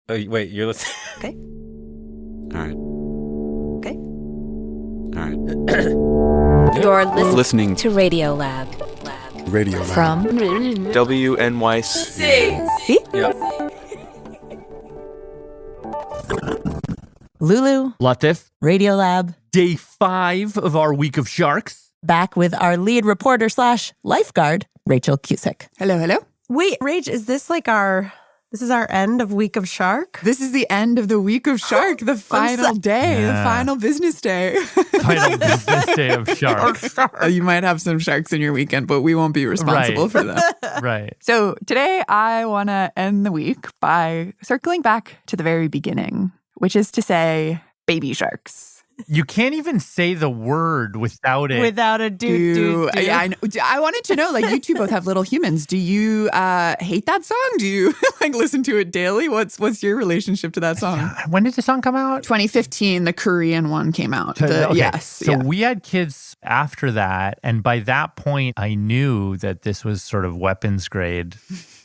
Oh, wait, you're listening? Okay. All right. Okay. All right. You're Listening to Radiolab. Radiolab. From WNYC. See? Yeah. Lulu, Latif, Radiolab, day 5 of our week of sharks. back with our lead reporter / lifeguard, Rachael Cusick. Hello, hello. Wait, Rach, is this like this is our end of Week of Shark? This is the end of the week of Shark, the final day, the final business day. Final business day of sharks. You might have some sharks in your weekend, but we won't be responsible for them. Right. So today I want to end the week by circling back to the very beginning, which is to say baby sharks. You can't even say the word without it. Without a do. Yeah, I know. I wanted to know, like, you two both have little humans. Do you hate that song? Do you like listen to it daily? What's your relationship to that song? When did the song come out? 2015, the Korean one came out. Okay. Yes. So we had kids after that. And by that point, I knew that this was sort of weapons grade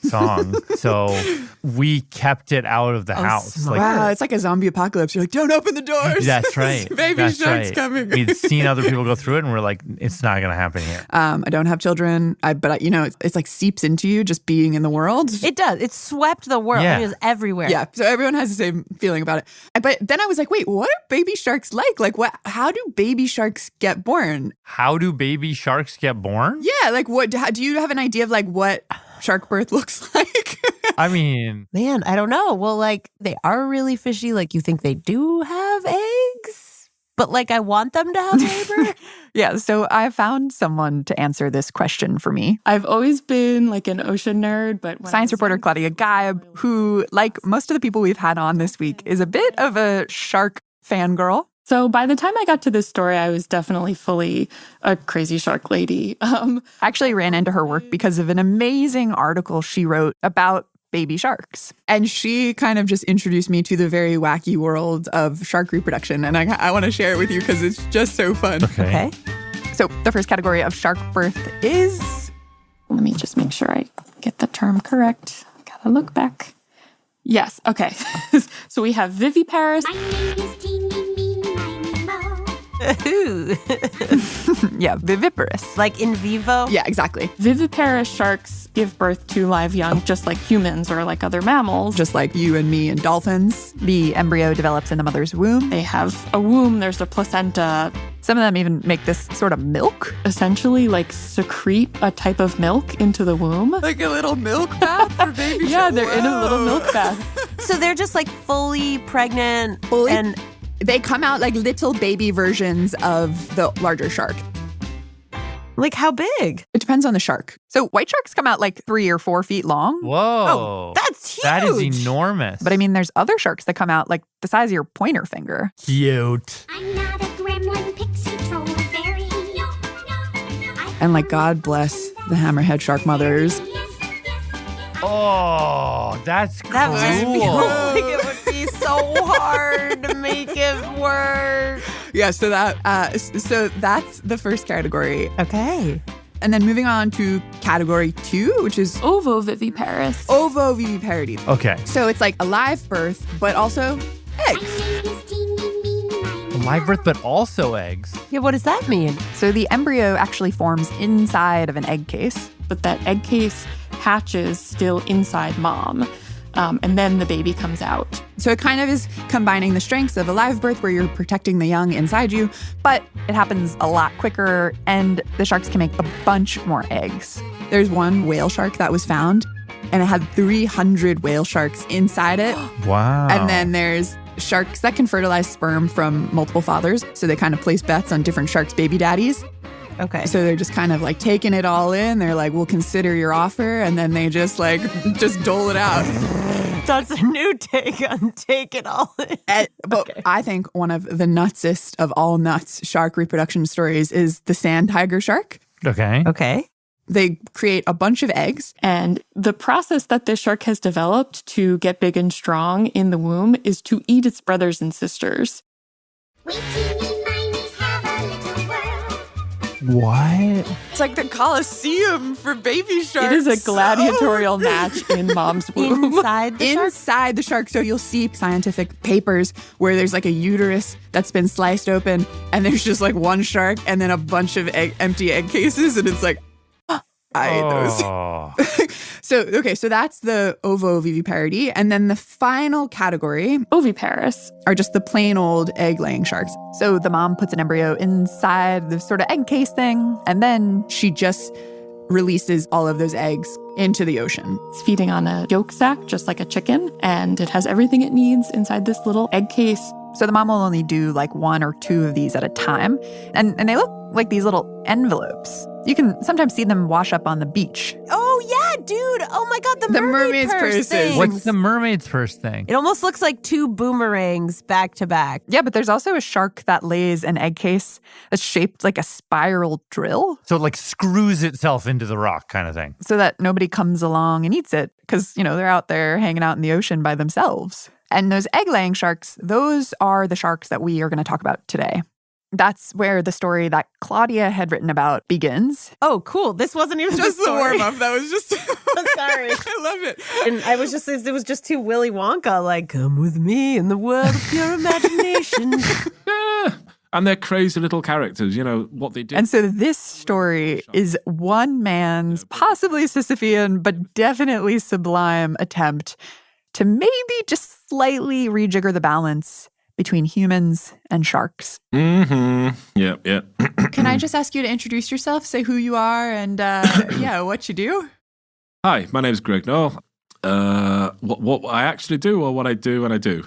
song. So we kept it out of the house. Wow, it's like a zombie apocalypse. You're like, don't open the doors. That's right. Baby shark's coming. We'd seen other people go through it and we're like, it's not going to happen here. I don't have children, but it's like seeps into you just being in the world. It does. It swept the world. Yeah. It was everywhere. Yeah, so everyone has the same feeling about it. But then I was like, wait, what are baby sharks like? Like, how do baby sharks get born? How do baby sharks get born? Yeah, like do you have an idea of like what shark birth looks like? I mean, Man, I don't know. Well, like, they are really fishy. Like, you think they do have eggs? But, like, I want them to have labor? Yeah, so I found someone to answer this question for me. I've always been like an ocean nerd, but Science reporter Claudia Geib, who, like most of the people we've had on this week, is a bit of a shark fangirl. So by the time I got to this story, I was definitely fully a crazy shark lady. I actually ran into her work because of an amazing article she wrote about baby sharks. And she kind of just introduced me to the very wacky world of shark reproduction. And I want to share it with you because it's just so fun. okay. So the first category of shark birth is... Let me just make sure I get the term correct. Gotta look back. Yes, okay. So we have viviparous. My name is Teeny Meeny Miny Mo. Yeah, viviparous. Like in vivo? Yeah, exactly. Viviparous sharks give birth to live young, just like humans or like other mammals. Just like you and me and dolphins. The embryo develops in the mother's womb. They have a womb, there's a placenta. Some of them even make this sort of milk. Essentially, like, secrete a type of milk into the womb. Like a little milk bath for baby sharks. Yeah, they're in a little milk bath. So they're just like fully pregnant. And they come out like little baby versions of the larger shark. Like how big? It depends on the shark. So white sharks come out like 3 or 4 feet long. Whoa. That's huge. That is enormous. But I mean, there's other sharks that come out like the size of your pointer finger. Cute. I'm not a gremlin, pixie, troll, fairy. No. And like, God bless the hammerhead shark mothers. Oh, that's cool. That just feels like it would be so hard to make it work. Yeah, so that's the first category. Okay. And then moving on to category 2, which is Ovoviviparous. ovoviviparity. Okay. So it's like a live birth, but also eggs. Live birth, but also eggs. Yeah, what does that mean? So the embryo actually forms inside of an egg case. But that egg case hatches still inside mom. And then the baby comes out. So it kind of is combining the strengths of a live birth where you're protecting the young inside you, but it happens a lot quicker and the sharks can make a bunch more eggs. There's one whale shark that was found and it had 300 whale sharks inside it. Wow. And then there's sharks that can fertilize sperm from multiple fathers. So they kind of place bets on different sharks' baby daddies. Okay. So they're just kind of like taking it all in. They're like, we'll consider your offer. And then they just dole it out. That's a new take on take it all in. But okay. I think one of the nutsest of all nuts shark reproduction stories is the sand tiger shark. Okay. Okay. They create a bunch of eggs. And the process that this shark has developed to get big and strong in the womb is to eat its brothers and sisters. We teeny minies have a little world. What? It's like the coliseum for baby sharks. It is a gladiatorial match in mom's womb. Inside the shark? Inside the shark. So you'll see scientific papers where there's like a uterus that's been sliced open and there's just like one shark and then a bunch of empty egg cases. And it's like, I ate those. Oh. So that's the ovoviviparity. And then the final category Oviparous. are just the plain old egg-laying sharks. So the mom puts an embryo inside the sort of egg case thing, and then she just releases all of those eggs into the ocean. It's feeding on a yolk sac, just like a chicken, and it has everything it needs inside this little egg case. So the mom will only do like 1 or 2 of these at a time. And they look like these little envelopes. You can sometimes see them wash up on the beach. Oh, yeah, dude. Oh, my God. The mermaid's purse purses. things. What's the mermaid's purse thing? It almost looks like 2 boomerangs back to back. Yeah, but there's also a shark that lays an egg case that's shaped like a spiral drill So it like screws itself into the rock kind of thing. so that nobody comes along and eats it because, they're out there hanging out in the ocean by themselves. And those egg-laying sharks, those are the sharks that we are going to talk about today. That's where the story that Claudia had written about begins. Oh, cool. This wasn't even Just the the story. warm-up. That was just... I'm sorry. I love it. And I was it was just too Willy Wonka, like, come with me in the world of pure imagination. Yeah. And they're crazy little characters, what they do. And so this story is one man's possibly Sisyphean, but definitely sublime attempt to maybe just slightly rejigger the balance between humans and sharks. Mm-hmm. Yeah. Can I just ask you to introduce yourself, say who you are, and what you do? Hi, my name's Greg Noel. What I actually do or what I do when I do?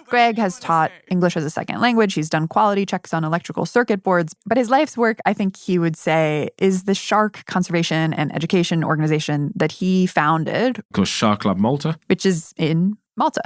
Greg has taught English as a second language. He's done quality checks on electrical circuit boards. But his life's work, I think he would say, is the shark conservation and education organization that he founded, Called Shark Lab Malta. which is in Malta.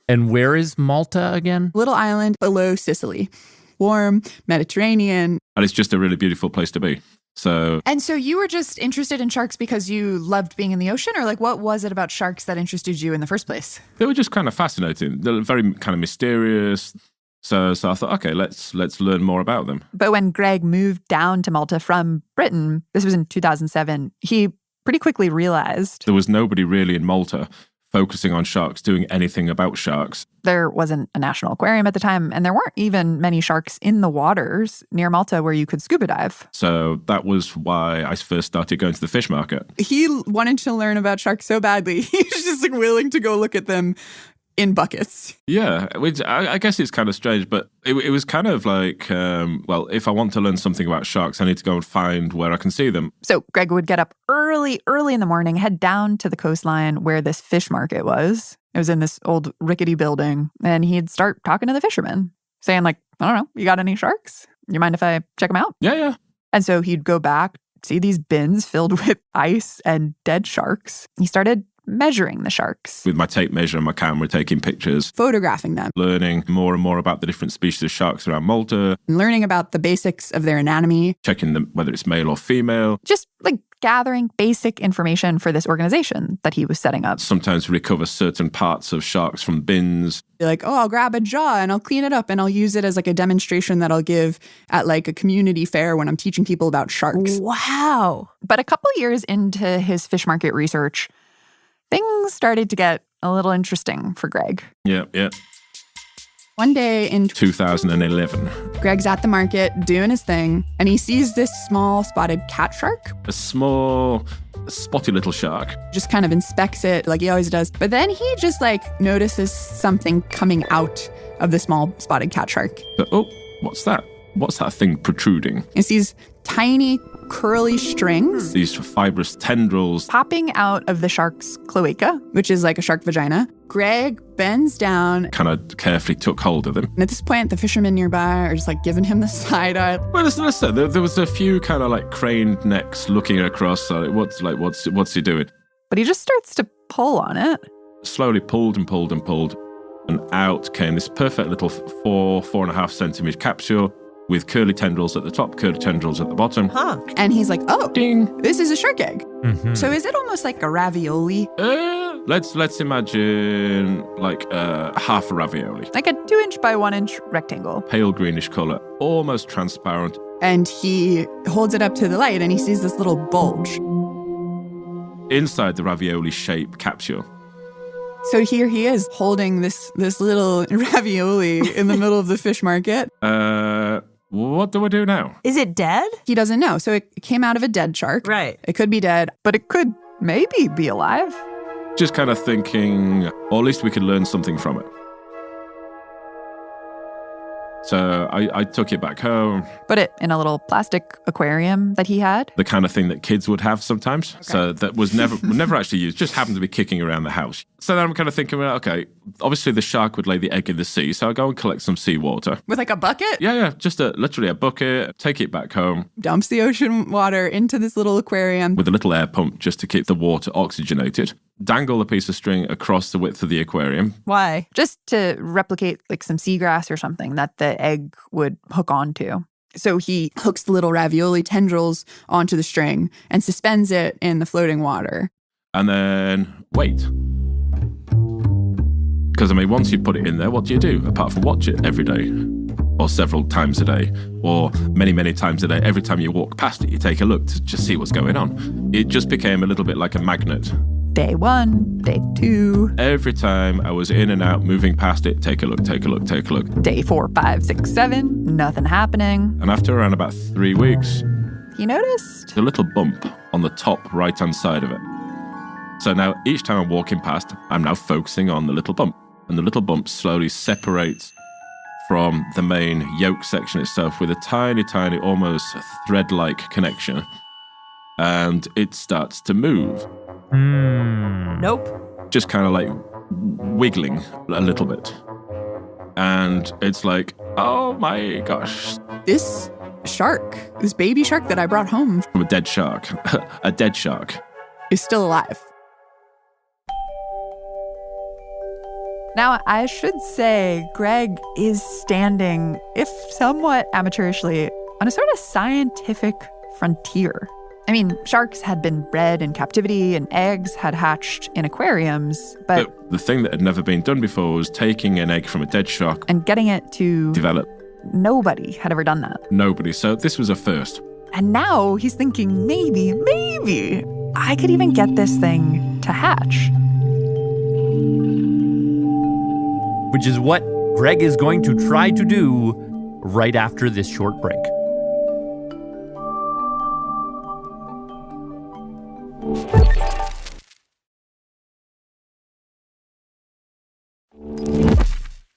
And where is Malta again? Little island below Sicily. Warm, Mediterranean. And it's just a really beautiful place to be. So And so you were just interested in sharks because you loved being in the ocean? Or what was it about sharks that interested you in the first place? they were just kind of fascinating. They're very kind of mysterious. So I thought, okay, let's learn more about them. But when Greg moved down to Malta from Britain, this was in 2007, he pretty quickly realized There was nobody really in Malta focusing on sharks, doing anything about sharks. there wasn't a national aquarium at the time, and there weren't even many sharks in the waters near Malta where you could scuba dive. So that was why I first started going to the fish market. He wanted to learn about sharks so badly. He was just willing to go look at them in buckets. Yeah, which I guess it's kind of strange, but it was kind of like, if I want to learn something about sharks, I need to go and find where I can see them. So Greg would get up early in the morning, head down to the coastline where this fish market was. It was in this old rickety building, and he'd start talking to the fishermen, saying I don't know, you got any sharks? You mind if I check them out? Yeah. And so he'd go back, see these bins filled with ice and dead sharks. He started measuring the sharks, With my tape measure and my camera, taking pictures, photographing them, learning more and more about the different species of sharks around Malta, and learning about the basics of their anatomy, checking them whether it's male or female. just gathering basic information for this organization that he was setting up. Sometimes recover certain parts of sharks from bins. Be I'll grab a jaw and I'll clean it up and I'll use it as a demonstration that I'll give at a community fair when I'm teaching people about sharks. Wow. But a couple years into his fish market research, things started to get a little interesting for Greg. Yeah. One day in 2011. Greg's at the market doing his thing, and he sees this small spotted cat shark, A small, spotty little shark. just kind of inspects it like he always does. But then he just notices something coming out of the small spotted cat shark. So, what's that? What's that thing protruding? It's these tiny curly strings These fibrous tendrils. popping out of the shark's cloaca, which is like a shark vagina. Greg bends down, Kind of carefully took hold of them. and at this point, the fishermen nearby are just giving him the side eye. Well, listen, there was a few kind of craned necks looking across. What's he doing? But he just starts to pull on it. Slowly pulled and pulled and pulled, and out came this perfect little 4.5 centimeter capsule with curly tendrils at the top, curly tendrils at the bottom. Huh. And he's like, oh, Ding. this is a shark egg. Mm-hmm. So is it almost like a ravioli? Let's imagine half a ravioli. Like a 2-inch by 1-inch rectangle. Pale greenish color, almost transparent, And he holds it up to the light and he sees this little bulge. Inside the ravioli-shaped capsule. So here he is holding this little ravioli in the middle of the fish market. What do I do now? Is it dead? He doesn't know. So it came out of a dead shark. Right. It could be dead, but it could maybe be alive. Just kind of thinking, or at least we could learn something from it. So I took it back home. Put it in a little plastic aquarium that he had. The kind of thing that kids would have sometimes. Okay. So that was never actually used, just happened to be kicking around the house. So then I'm kind of thinking, well, okay, obviously the shark would lay the egg in the sea, so I'll go and collect some seawater. With like a bucket? Yeah, just literally a bucket, take it back home. Dumps the ocean water into this little aquarium. With a little air pump just to keep the water oxygenated. Dangle a piece of string across the width of the aquarium. Why? Just to replicate like some seagrass or something that the egg would hook onto. So he hooks the little ravioli tendrils onto the string and suspends it in the floating water. And then wait. Because, I mean, once you put it in there, what do you do? Apart from watch it every day. Or several times a day. Or many, many times a day. Every time you walk past it, you take a look to just see what's going on. It just became a little bit like a magnet. Day 1, day 2. Every time I was in and out, moving past it, take a look, take a look, take a look. Day 4, 5, 6, 7, nothing happening. And after around about 3 weeks, he noticed a little bump on the top right-hand side of it. So now each time I'm walking past, I'm now focusing on the little bump. And the little bump slowly separates from the main yolk section itself with a tiny, tiny, almost thread-like connection. And it starts to move. Nope. Just kind of like wiggling a little bit. And it's like, oh my gosh. This shark, this baby shark that I brought home from a dead shark, a dead shark, is still alive. Now, I should say Greg is standing, if somewhat amateurishly, on a sort of scientific frontier. I mean, sharks had been bred in captivity and eggs had hatched in aquariums, but the thing that had never been done before was taking an egg from a dead shark and getting it to develop. Nobody had ever done that. Nobody. So this was a first. And now he's thinking, maybe, I could even get this thing to hatch. Which is what Greg is going to try to do right after this short break.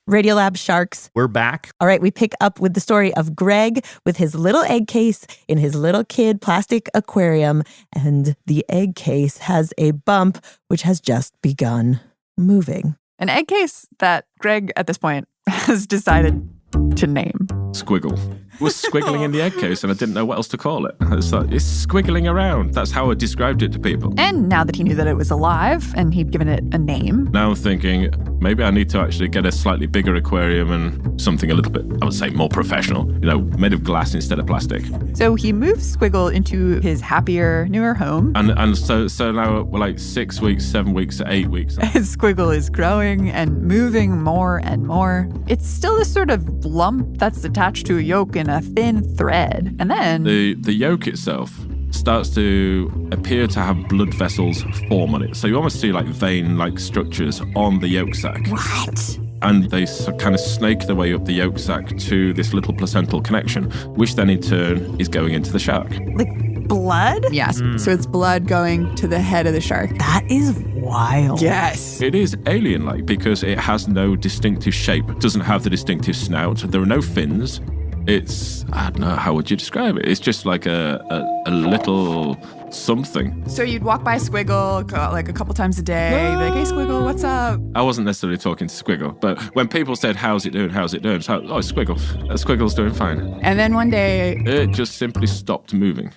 Radiolab Sharks. We're back. All right, we pick up with the story of Greg with his little egg case in his little kid plastic aquarium, and the egg case has a bump which has just begun moving. An egg case that Greg, at this point, has decided to name. Squiggle. It was squiggling in the egg case and I didn't know what else to call it. It's like, it's squiggling around. That's how I described it to people. And now that he knew that it was alive and he'd given it a name. Now I'm thinking, maybe I need to actually get a slightly bigger aquarium and something a little bit, I would say, more professional, made of glass instead of plastic. So he moves Squiggle into his happier, newer home. And so now we're like 6 weeks, 7 weeks, 8 weeks. Squiggle is growing and moving more and more. It's still this sort of lump that's attached to a yolk in a thin thread. And then the yolk itself starts to appear to have blood vessels form on it. So you almost see like vein-like structures on the yolk sac. What? And they kind of snake their way up the yolk sac to this little placental connection, which then in turn is going into the shark. Like blood? Yes. So it's blood going to the head of the shark. That is wild. Yes. It is alien-like because it has no distinctive shape. It doesn't have the distinctive snout. There are no fins. It's, I don't know, how would you describe it? It's just like a little something. So you'd walk by Squiggle like a couple times a day, like, hey, Squiggle, what's up? I wasn't necessarily talking to Squiggle, but when people said, how's it doing? It's like, oh, Squiggle. Squiggle's doing fine. And then one day, it just simply stopped moving.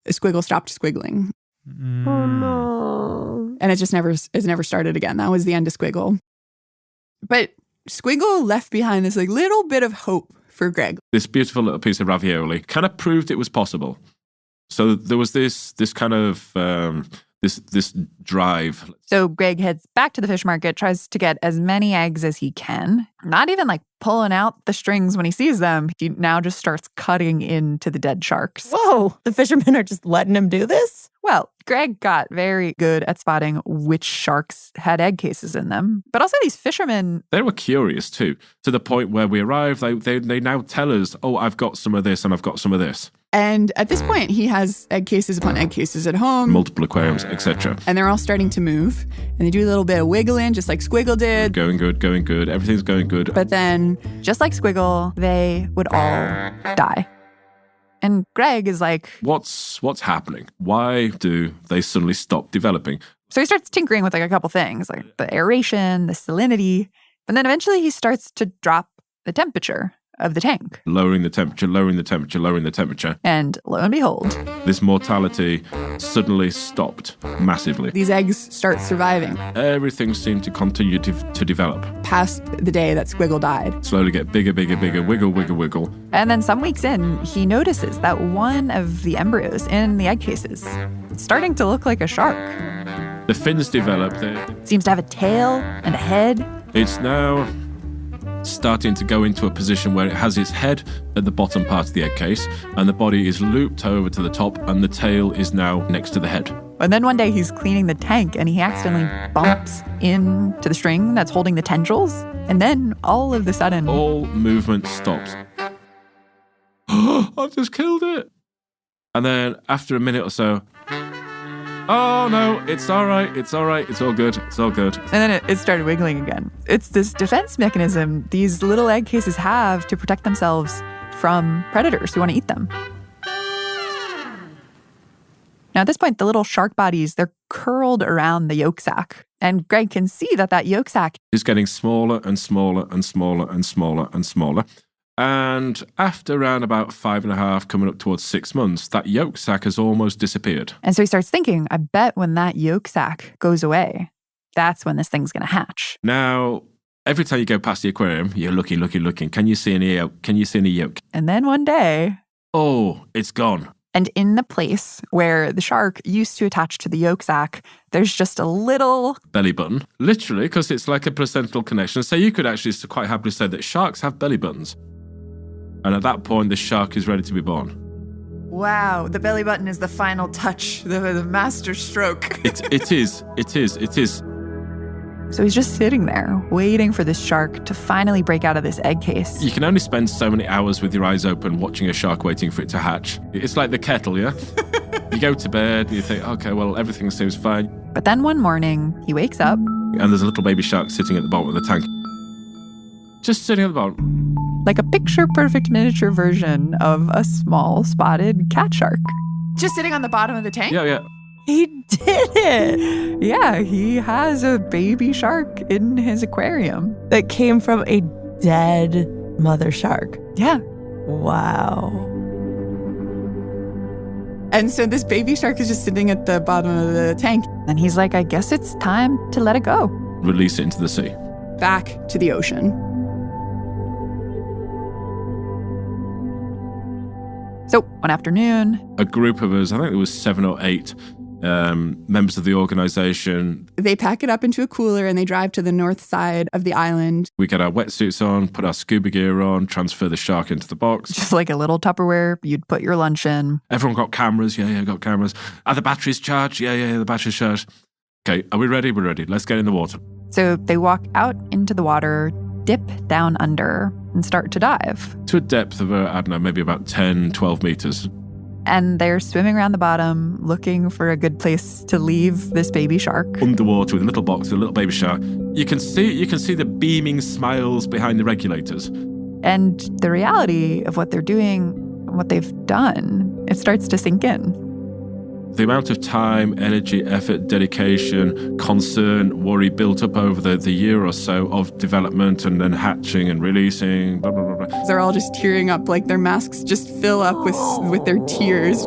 Squiggle stopped squiggling. Oh, no. And it's never started again. That was the end of Squiggle. But Squiggle left behind this like little bit of hope for Greg. This beautiful little piece of ravioli kind of proved it was possible. So there was this kind of this drive. So Greg heads back to the fish market, tries to get as many eggs as he can. Not even like pulling out the strings when he sees them. He now just starts cutting into the dead sharks. Whoa, the fishermen are just letting him do this? Well, Greg got very good at spotting which sharks had egg cases in them. But also these fishermen... They were curious too, to the point where we arrived, they now tell us, oh, I've got some of this and I've got some of this. And at this point, he has egg cases upon egg cases at home. Multiple aquariums, etc. And they're all starting to move. And they do a little bit of wiggling, just like Squiggle did. Going good, going good. Everything's going good. But then, just like Squiggle, they would all die. And Greg is like... What's happening? Why do they suddenly stop developing? So he starts tinkering with like a couple things, like the aeration, the salinity. But then eventually he starts to drop the temperature of the tank. Lowering the temperature, lowering the temperature, lowering the temperature. And lo and behold, this mortality suddenly stopped massively. These eggs start surviving. Everything seemed to continue to develop. Past the day that Squiggle died. Slowly get bigger, bigger, bigger, wiggle, wiggle, wiggle. And then some weeks in, he notices that one of the embryos in the egg cases is starting to look like a shark. The fins develop. Seems to have a tail and a head. It's now starting to go into a position where it has its head at the bottom part of the egg case, and the body is looped over to the top, and the tail is now next to the head. And then one day he's cleaning the tank, and he accidentally bumps into the string that's holding the tendrils, and then all of a sudden... all movement stops. I've just killed it! And then after a minute or so... Oh, no, it's all right, it's all right, it's all good, it's all good. And then it started wiggling again. It's this defense mechanism these little egg cases have to protect themselves from predators who want to eat them. Now, at this point, the little shark bodies, they're curled around the yolk sac. And Greg can see that yolk sac is getting smaller and smaller and smaller and smaller and smaller. And after around about 5.5, coming up towards 6 months, that yolk sac has almost disappeared. And so he starts thinking, I bet when that yolk sac goes away, that's when this thing's going to hatch. Now, every time you go past the aquarium, you're looking. Can you see any yolk? Can you see any yolk? And then one day... oh, it's gone. And in the place where the shark used to attach to the yolk sac, there's just a little... belly button. Literally, because it's like a placental connection. So you could actually quite happily say that sharks have belly buttons. And at that point, the shark is ready to be born. Wow, the belly button is the final touch, the master stroke. It is. So he's just sitting there, waiting for this shark to finally break out of this egg case. You can only spend so many hours with your eyes open watching a shark waiting for it to hatch. It's like the kettle, yeah? You go to bed and you think, okay, well, everything seems fine. But then one morning, he wakes up. And there's a little baby shark sitting at the bottom of the tank. Just sitting at the bottom. Like a picture-perfect miniature version of a small spotted cat shark. Just sitting on the bottom of the tank? Yeah. He did it. Yeah, he has a baby shark in his aquarium. That came from a dead mother shark. Yeah. Wow. And so this baby shark is just sitting at the bottom of the tank. And he's like, I guess it's time to let it go. Release it into the sea. Back to the ocean. So one afternoon, a group of us, I think there was 7 or 8 members of the organization. They pack it up into a cooler and they drive to the north side of the island. We get our wetsuits on, put our scuba gear on, transfer the shark into the box. Just like a little Tupperware you'd put your lunch in. Everyone got cameras. Yeah, got cameras. Are the batteries charged? Yeah, the battery's charged. Okay, are we ready? We're ready. Let's get in the water. So they walk out into the water, dip down under, and start to dive. To a depth of, I don't know, maybe about 10, 12 meters. And they're swimming around the bottom, looking for a good place to leave this baby shark. Underwater with a little box, with a little baby shark. You can see the beaming smiles behind the regulators. And the reality of what they're doing, what they've done, it starts to sink in. The amount of time, energy, effort, dedication, concern, worry built up over the year or so of development and then hatching and releasing, blah, blah, blah, blah. They're all just tearing up, like their masks just fill up with their tears.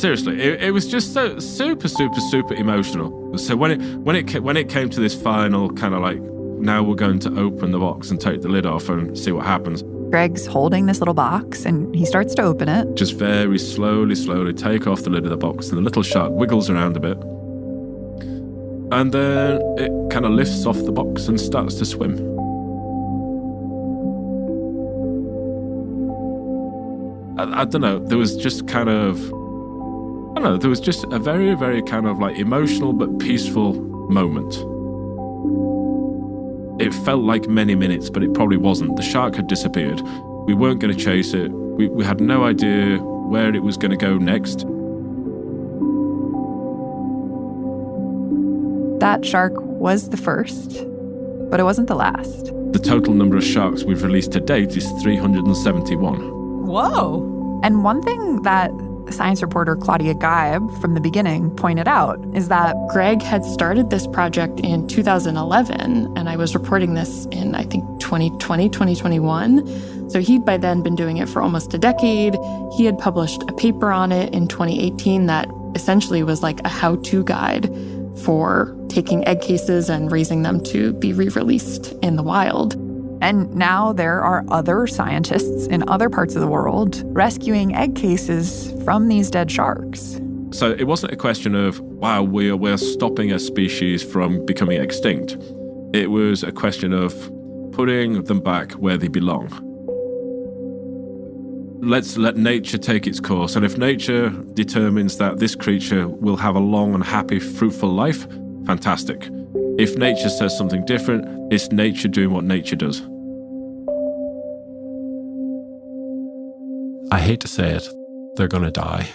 Seriously, it was just so super emotional. So when it came to this final kind of like, now we're going to open the box and take the lid off and see what happens. Greg's holding this little box and he starts to open it. Just very slowly take off the lid of the box and the little shark wiggles around a bit. And then it kind of lifts off the box and starts to swim. I don't know, there was just kind of, there was just a very, very kind of like emotional but peaceful moment. It felt like many minutes, but it probably wasn't. The shark had disappeared. We weren't going to chase it. We had no idea where it was going to go next. That shark was the first, but it wasn't the last. The total number of sharks we've released to date is 371. Whoa. And one thing that science reporter Claudia Geib from the beginning pointed out is that Greg had started this project in 2011, and I was reporting this in, I think, 2020, 2021. So he'd by then been doing it for almost a decade. He had published a paper on it in 2018 that essentially was like a how-to guide for taking egg cases and raising them to be re-released in the wild. And now there are other scientists in other parts of the world rescuing egg cases from these dead sharks. So it wasn't a question of, wow, we're stopping a species from becoming extinct. It was a question of putting them back where they belong. Let's let nature take its course. And if nature determines that this creature will have a long and happy, fruitful life, fantastic. If nature says something different, it's nature doing what nature does. I hate to say it, they're going to die.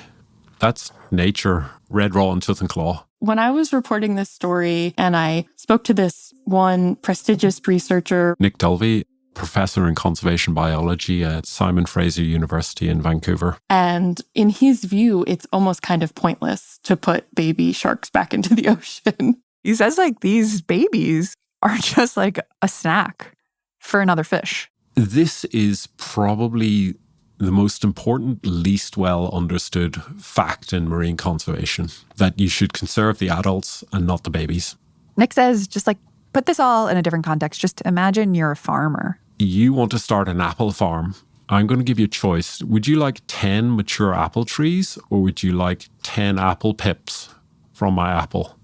That's nature, red, raw, and tooth and claw. When I was reporting this story and I spoke to this one prestigious researcher, Nick Dulvey, professor in conservation biology at Simon Fraser University in Vancouver. And in his view, it's almost kind of pointless to put baby sharks back into the ocean. He says like these babies are just like a snack for another fish. This is probably the most important, least well understood fact in marine conservation, that you should conserve the adults and not the babies. Nick says, just like, put this all in a different context. Just imagine you're a farmer. You want to start an apple farm. I'm going to give you a choice. Would you like 10 mature apple trees, or would you like 10 apple pips from my apple?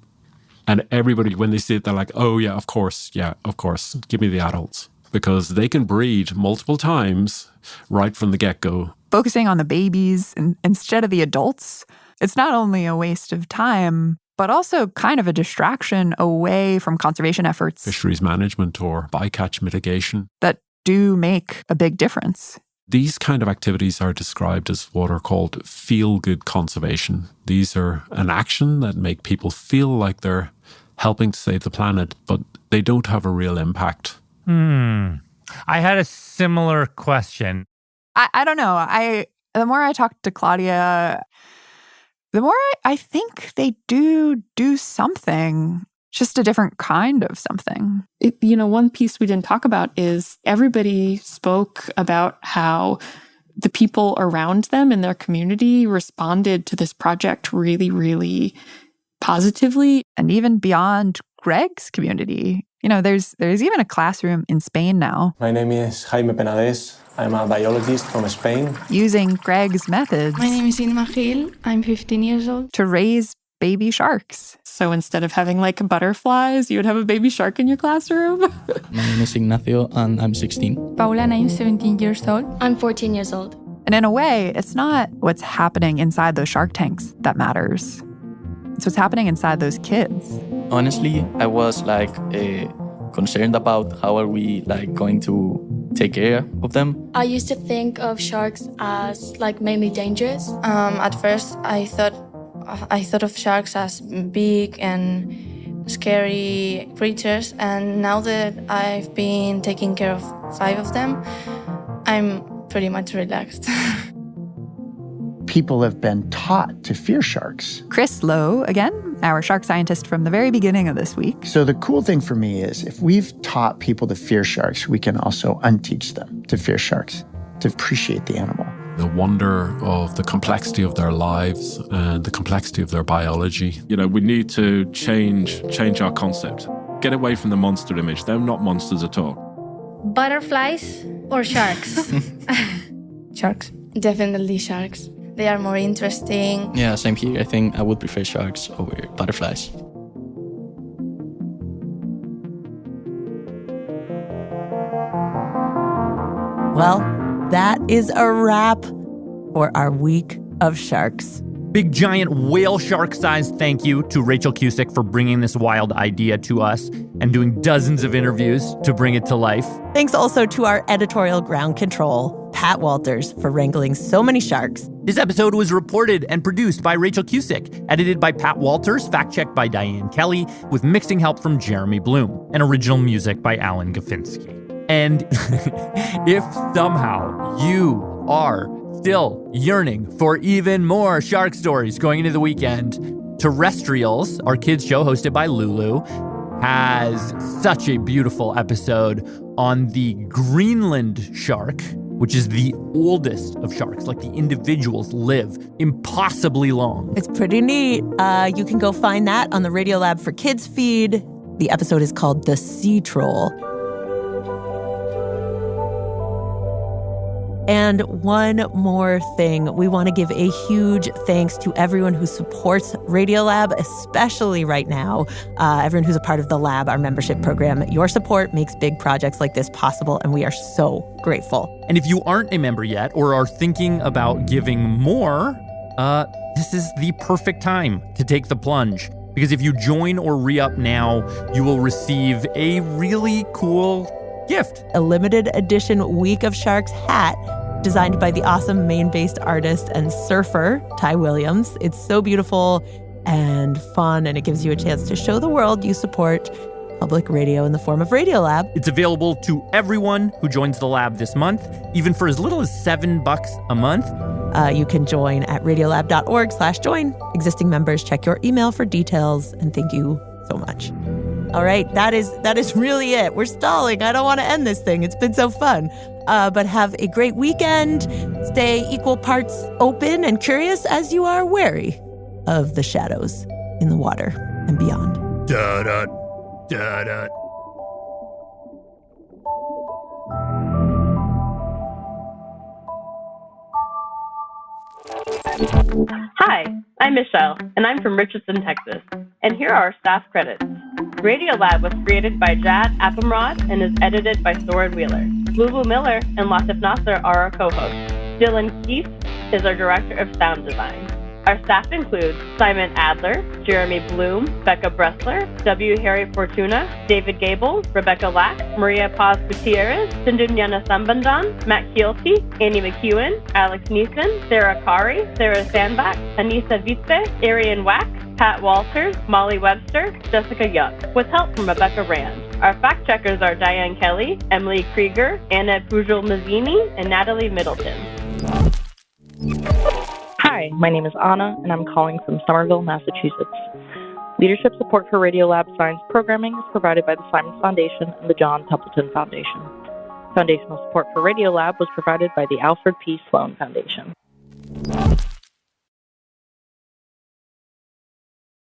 And everybody, when they see it, they're like, oh yeah, of course. Give me the adults. Because they can breed multiple times right from the get-go. Focusing on the babies instead of the adults, it's not only a waste of time, but also kind of a distraction away from conservation efforts. Fisheries management or bycatch mitigation. That do make a big difference. These kind of activities are described as what are called feel-good conservation. These are an action that make people feel like they're helping to save the planet, but they don't have a real impact. I had a similar question. I don't know. The more I talk to Claudia, the more I think they do something, just a different kind of something. One piece we didn't talk about is everybody spoke about how the people around them in their community responded to this project really, really positively. And even beyond Greg's community. There's even a classroom in Spain now. My name is Jaime Penades. I'm a biologist from Spain. Using Greg's methods. My name is Inma Gil. I'm 15 years old. To raise baby sharks. So instead of having like butterflies, you would have a baby shark in your classroom. My name is Ignacio and I'm 16. Paula and I'm 17 years old. I'm 14 years old. And in a way, it's not what's happening inside those shark tanks that matters. It's what's happening inside those kids. Honestly, I was concerned about how are we going to take care of them. I used to think of sharks as mainly dangerous. At first, I thought of sharks as big and scary creatures, and now that I've been taking care of 5 of them, I'm pretty much relaxed. People have been taught to fear sharks. Chris Lowe, again, our shark scientist from the very beginning of this week. So the cool thing for me is if we've taught people to fear sharks, we can also unteach them to fear sharks, to appreciate the animal. The wonder of the complexity of their lives and the complexity of their biology. We need to change our concept. Get away from the monster image. They're not monsters at all. Butterflies or sharks? Sharks. Definitely sharks. They are more interesting. Yeah, same here. I think I would prefer sharks over butterflies. Well, that is a wrap for our week of sharks. Big giant whale shark-sized thank you to Rachael Cusick for bringing this wild idea to us and doing dozens of interviews to bring it to life. Thanks also to our editorial ground control, Pat Walters, for wrangling so many sharks. This episode was reported and produced by Rachael Cusick, edited by Pat Walters, fact-checked by Diane Kelly, with mixing help from Jeremy Bloom, and original music by Alan Gafinsky. And if somehow you are still yearning for even more shark stories going into the weekend, Terrestrials, our kids show hosted by Lulu, has such a beautiful episode on the Greenland shark, which is the oldest of sharks. Like, the individuals live impossibly long. It's pretty neat. You can go find that on the Radiolab for Kids feed. The episode is called The Sea Troll. And one more thing, we want to give a huge thanks to everyone who supports Radiolab, especially right now, everyone who's a part of the Lab, our membership program. Your support makes big projects like this possible, and we are so grateful. And if you aren't a member yet or are thinking about giving more, this is the perfect time to take the plunge. Because if you join or re-up now, you will receive a really cool gift. A limited edition Week of Sharks hat designed by the awesome Maine-based artist and surfer, Ty Williams. It's so beautiful and fun, and it gives you a chance to show the world you support public radio in the form of Radiolab. It's available to everyone who joins the lab this month, even for as little as $7 a month. You can join at radiolab.org/join. Existing members, check your email for details, and thank you so much. All right, that is really it. We're stalling. I don't want to end this thing. It's been so fun. But have a great weekend. Stay equal parts open and curious as you are wary of the shadows in the water and beyond. Da-da, da-da. Hi, I'm Michelle, and I'm from Richardson, Texas. And here are our staff credits. Radiolab was created by Jad Appamrod and is edited by Soren Wheeler. Lulu Miller and Latif Nasser are our co-hosts. Dylan Keith is our director of sound design. Our staff includes Simon Adler, Jeremy Bloom, Becca Bressler, W. Harry Fortuna, David Gable, Rebecca Lack, Maria Paz Gutierrez, Sindunyana Sambandan, Matt Kielty, Annie McEwen, Alex Neeson, Sarah Kari, Sarah Sandbach, Anissa Vitze, Arian Wack, Pat Walters, Molly Webster, Jessica Young, with help from Rebecca Rand. Our fact checkers are Diane Kelly, Emily Krieger, Anna Pujol-Mazzini, and Natalie Middleton. Hi, my name is Anna, and I'm calling from Somerville, Massachusetts. Leadership support for Radiolab Science programming is provided by the Simons Foundation and the John Templeton Foundation. Foundational support for Radiolab was provided by the Alfred P. Sloan Foundation.